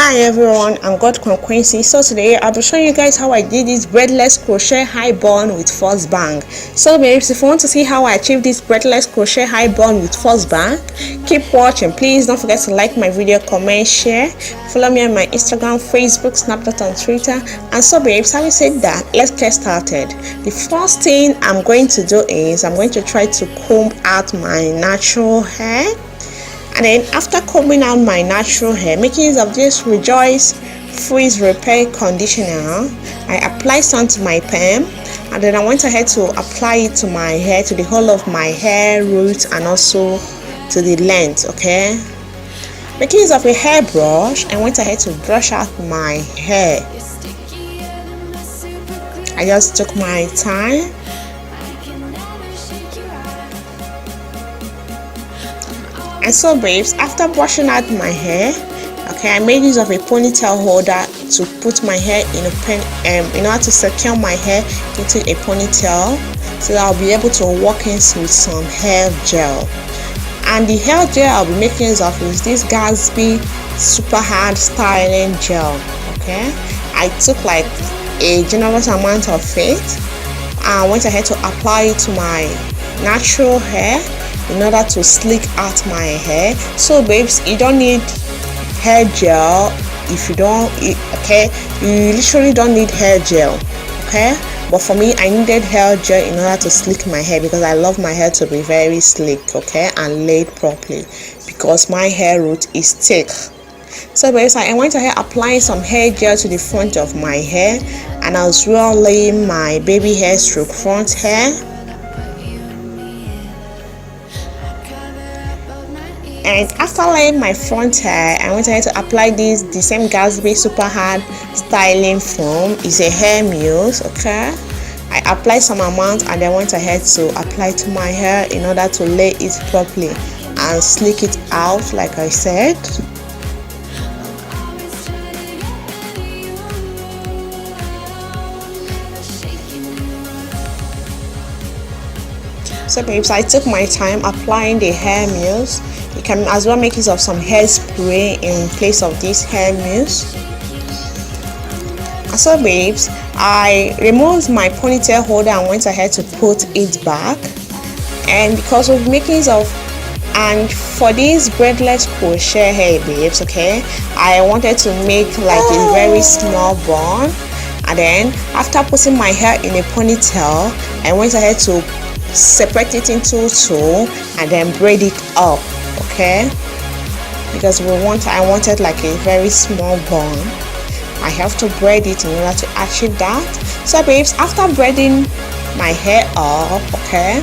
Hi everyone, I'm GoldQueen Queency. So today I'll be showing you guys how I did this braidless crochet high bun with false bang. So babes, if you want to see how I achieved this braidless crochet high bun with false bang, keep watching. Please don't forget to like my video, comment, share. Follow me on my Instagram, Facebook, Snapchat and Twitter. And so babes, having said that, let's get started. The first thing I'm going to do is I'm going to try to comb out my natural hair. And then after combing out my natural hair, making use of this Rejoice Freeze Repair Conditioner, I applied some to my perm, and then I went ahead to apply it to my hair, to the whole of my hair roots and also to the length. Okay, making use of a hairbrush, I went ahead to brush out my hair. I just took my time. And so babes, after brushing out my hair, okay, I made use of a ponytail holder to put my hair in a pen, in order to secure my hair into a ponytail, so that I'll be able to walk in with some hair gel. And the hair gel I'll be making use of is this Gatsby Super Hard Styling Gel. Okay, I took like a generous amount of it and went ahead to apply it to my natural hair in order to slick out my hair. So babes, you don't need hair gel if you don't, okay, you literally don't need hair gel, okay, but for me I needed hair gel in order to slick my hair because I love my hair to be very slick, okay, and laid properly because my hair root is thick. So babes, I went ahead applying some hair gel to the front of my hair, and I was laying my baby hair stroke front hair. And after laying my front hair, I went ahead to apply the same Gatsby Super Hard Styling Foam. It's a hair mousse, okay. I applied some amount and then went ahead to apply to my hair in order to lay it properly and slick it out like I said. So babes, I took my time applying the hair mousse. You can as well make use of some hairspray in place of this hair mousse. And so babes, I removed my ponytail holder and went ahead to put it back. And because of making use of, and for this braidless crochet hair babes, okay, I wanted to make like a very small bun. And then after putting my hair in a ponytail, I went ahead to separate it into two and then braid it up, okay, because I wanted like a very small bun. I have to braid it in order to achieve that. So babes, after braiding my hair up, okay,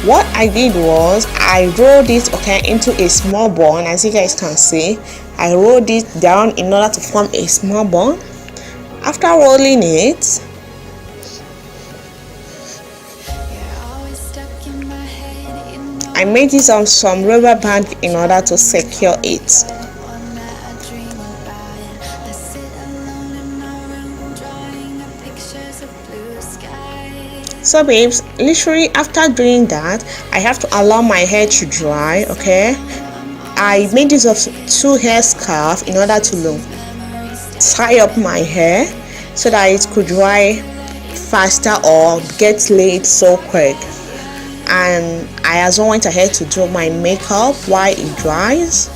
what I did was I rolled it, okay, into a small bun. As you guys can see, I rolled it down in order to form a small bun. After rolling it, I made use of some rubber band in order to secure it. So babes, literally after doing that, I have to allow my hair to dry, okay. I made use of two hair scarves in order to tie up my hair so that it could dry faster or get laid so quick. And I as well went ahead to do my makeup while it dries.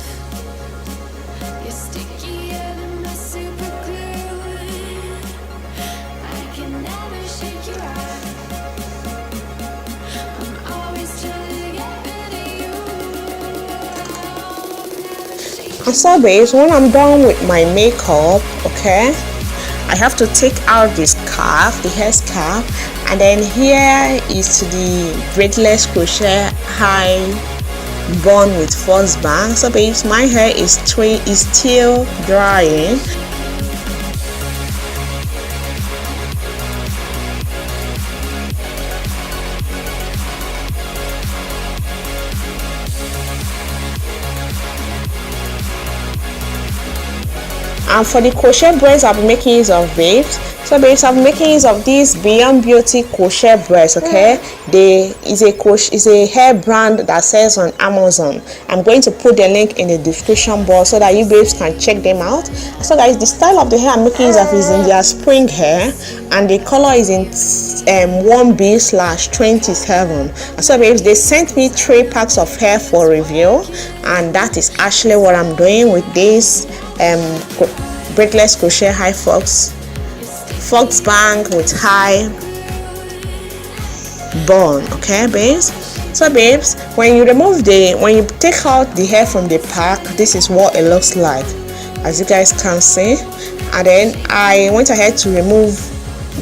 And so babes, when I'm done with my makeup, okay, I have to take out this scarf, the hair scarf, and then here is to the braidless crochet high bun with false bang. So babes, my hair is still drying. And for the crochet braids I'll be making use of babes, So babes, I'm making use of this Beyond Beauty crochet braids. Okay, is a hair brand that sells on Amazon. I'm going to put the link in the description box so that you babes can check them out. So guys, the style of the hair I'm making use of is in their spring hair, and the color is in 1B/27. So babes, they sent me 3 packs of hair for review, and that is actually what I'm doing with this braidless crochet high fox bang with high bun. Okay babes, so babes, when you take out the hair from the pack, this is what it looks like, as you guys can see. And then I went ahead to remove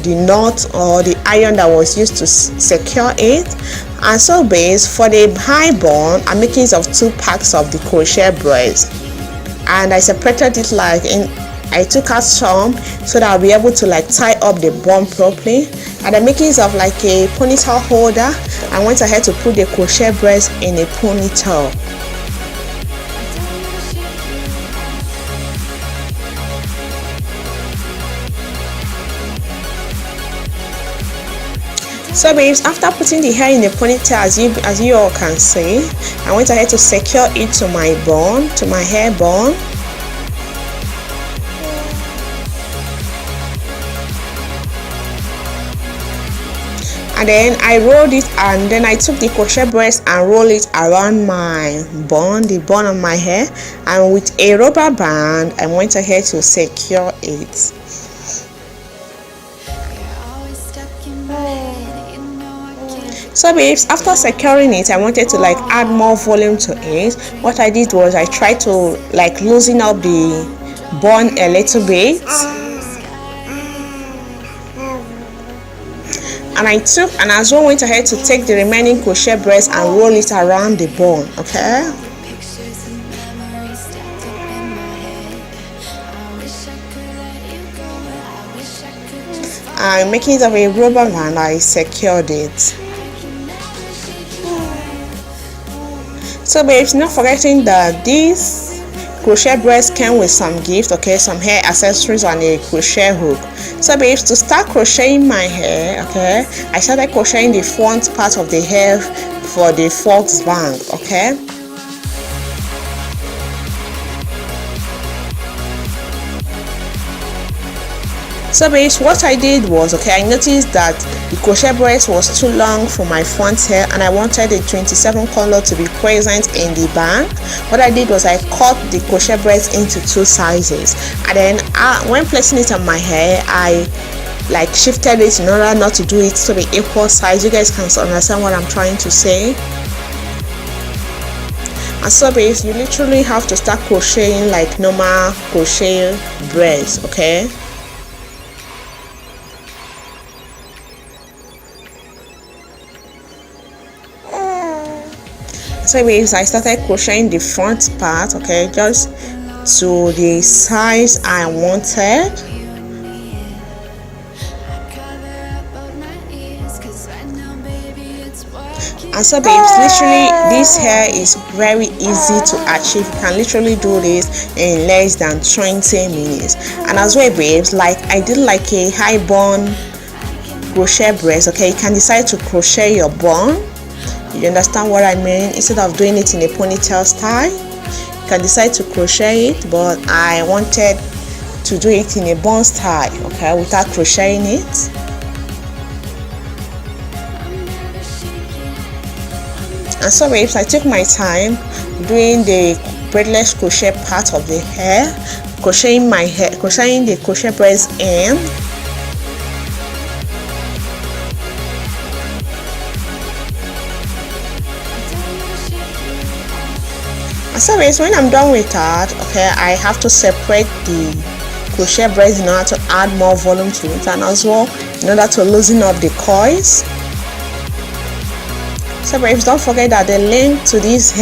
the knot or the iron that was used to secure it. And so babes, for the high bun, I'm making use of 2 packs of the crochet braids, and I separated it I took out some so that I'll be able to tie up the bun properly. And I'm making use of a ponytail holder. I went ahead to put the crochet braids in a ponytail. So babes, after putting the hair in the ponytail, as you all can see, I went ahead to secure it to my hair bun. And then I rolled it, and then I took the crochet braids and rolled it around my bun, the bun of my hair, and with a rubber band I went ahead to secure it. So babes, after securing it, I wanted to add more volume to it. What I did was I tried to loosen up the bun a little bit. And as well went ahead to take the remaining crochet braids and roll it around the bun. Okay, I'm making it of a rubber band. I secured it. So babes, not forgetting that these crochet braids came with some gifts, okay, some hair accessories and a crochet hook. So babes, to start crocheting my hair, okay, I started crocheting the front part of the hair for the fox bang. Okay, so babes, what I did was, I noticed that the crochet braids was too long for my front hair, and I wanted the 27 color to be present in the bang. What I did was I cut the crochet braids into 2 sizes, and then when placing it on my hair, I shifted it in order not to do it to be equal size. You guys can understand what I'm trying to say. And so babes, you literally have to start crocheting like normal crochet braids. Okay, so babes, I started crocheting the front part, okay, just to the size I wanted. And so babes, literally this hair is very easy to achieve. You can literally do this in less than 20 minutes. And as well babes, I did a high bun crochet braids. Okay, you can decide to crochet your bun. You understand what I mean? Instead of doing it in a ponytail style, you can decide to crochet it, but I wanted to do it in a bun style, okay, without crocheting it. And so babes, I took my time doing the braidless crochet part of the hair, crocheting the crochet braids in. So when I'm done with that, okay, I have to separate the crochet braids in order to add more volume to it, and as well in order to loosen up the coils. So babes, don't forget that the link to this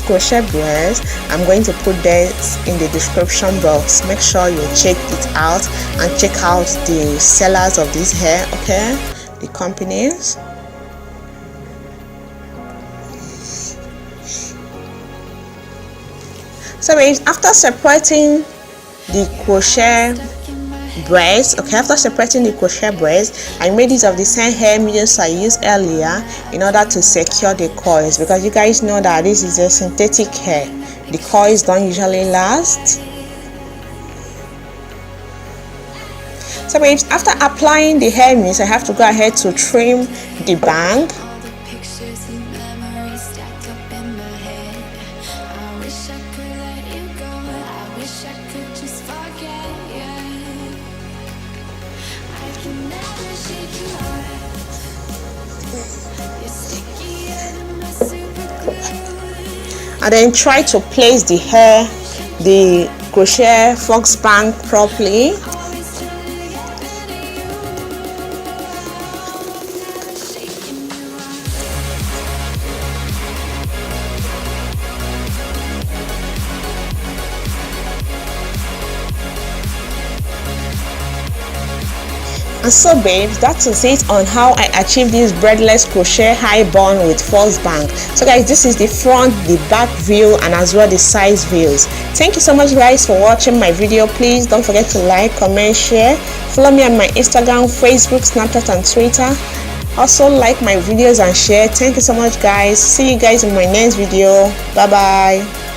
crochet braids, I'm going to put this in the description box. Make sure you check it out and check out the sellers of this hair, okay, the companies. So babes, after separating the crochet braids. Okay, after separating the crochet braids, I made use of the same hair mediums I used earlier in order to secure the coils, because you guys know that this is a synthetic hair. The coils don't usually last. So babes, after applying the hair mist, I have to go ahead to trim the bang. And then try to place the hair, the crochet fox bang properly. And so babes, that is it on how I achieved this braidless crochet high bun with false bang. So guys, this is the front, the back view, and as well the side views. Thank you so much guys for watching my video. Please don't forget to like, comment, share. Follow me on my Instagram, Facebook, Snapchat, and Twitter. Also like my videos and share. Thank you so much guys. See you guys in my next video. Bye bye.